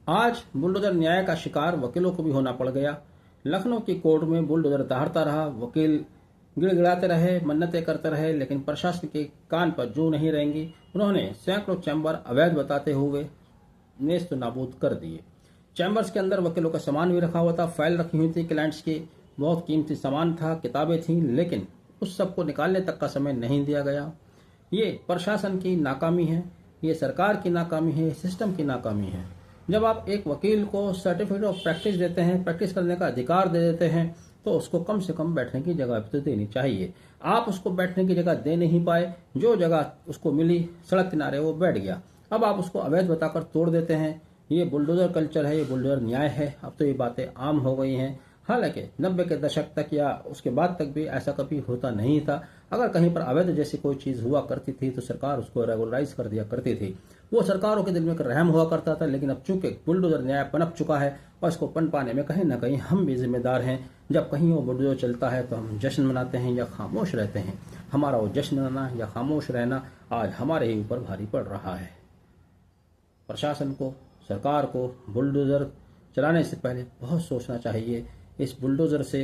आज बुलडोजर न्याय का शिकार वकीलों को भी होना पड़ गया। लखनऊ की कोर्ट में बुलडोजर दहाड़ता रहा, वकील गिड़गिड़ाते रहे, मन्नतें करते रहे, लेकिन प्रशासन के कान पर जू नहीं रहेंगी। उन्होंने सैकड़ों चैम्बर अवैध बताते हुए नेस्त नाबूद कर दिए। चैम्बर्स के अंदर वकीलों का सामान भी रखा हुआ था, फाइल रखी हुई थी क्लाइंट्स की, बहुत कीमती सामान था, किताबें थी, लेकिन उस सबको निकालने तक का समय नहीं दिया गया। ये प्रशासन की नाकामी है, ये सरकार की नाकामी है, सिस्टम की नाकामी है। जब आप एक वकील को सर्टिफिकेट ऑफ प्रैक्टिस देते हैं, प्रैक्टिस करने का अधिकार दे देते हैं, तो उसको कम से कम बैठने की जगह भी तो देनी चाहिए। आप उसको बैठने की जगह दे नहीं पाए, जो जगह उसको मिली सड़क किनारे वो बैठ गया। अब आप उसको अवैध बताकर तोड़ देते हैं। ये बुलडोजर कल्चर है, ये बुलडोजर न्याय है। अब तो ये बातें आम हो गई हैं। हालांकि 90 के दशक तक या उसके बाद तक भी ऐसा कभी होता नहीं था। अगर कहीं पर अवैध जैसी कोई चीज हुआ करती थी तो सरकार उसको रेगुलराइज कर दिया करती थी। वो सरकारों के दिल में एक रहम हुआ करता था। लेकिन अब चूंकि बुलडोजर न्याय पनप चुका है और इसको पन पाने में कहीं ना कहीं हम भी जिम्मेदार हैं। जब कहीं वो बुलडोजर चलता है तो हम जश्न मनाते हैं या खामोश रहते हैं। हमारा वो जश्न मनाना या खामोश रहना आज हमारे ही ऊपर भारी पड़ रहा है। प्रशासन को, सरकार को बुलडोजर चलाने से पहले बहुत सोचना चाहिए। इस बुलडोजर से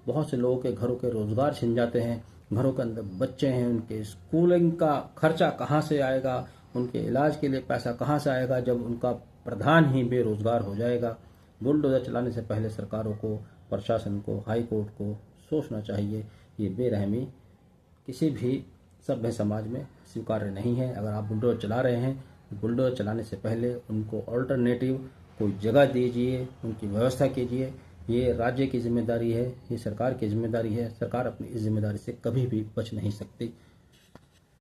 बहुत से लोगों के घरों के रोजगार छिन जाते हैं। घरों के अंदर बच्चे हैं, उनके स्कूलिंग का खर्चा कहाँ से आएगा, उनके इलाज के लिए पैसा कहाँ से आएगा जब उनका प्रधान ही बेरोजगार हो जाएगा। बुलडोजर चलाने से पहले सरकारों को, प्रशासन को, हाई कोर्ट को सोचना चाहिए। ये बेरहमी किसी भी सभ्य समाज में स्वीकार्य नहीं है। अगर आप बुलडोजर चला रहे हैं, बुलडोजर चलाने से पहले उनको ऑल्टरनेटिव कोई जगह दीजिए, उनकी व्यवस्था कीजिए। ये राज्य की जिम्मेदारी है, ये सरकार की जिम्मेदारी है। सरकार अपनी इस जिम्मेदारी से कभी भी बच नहीं सकती।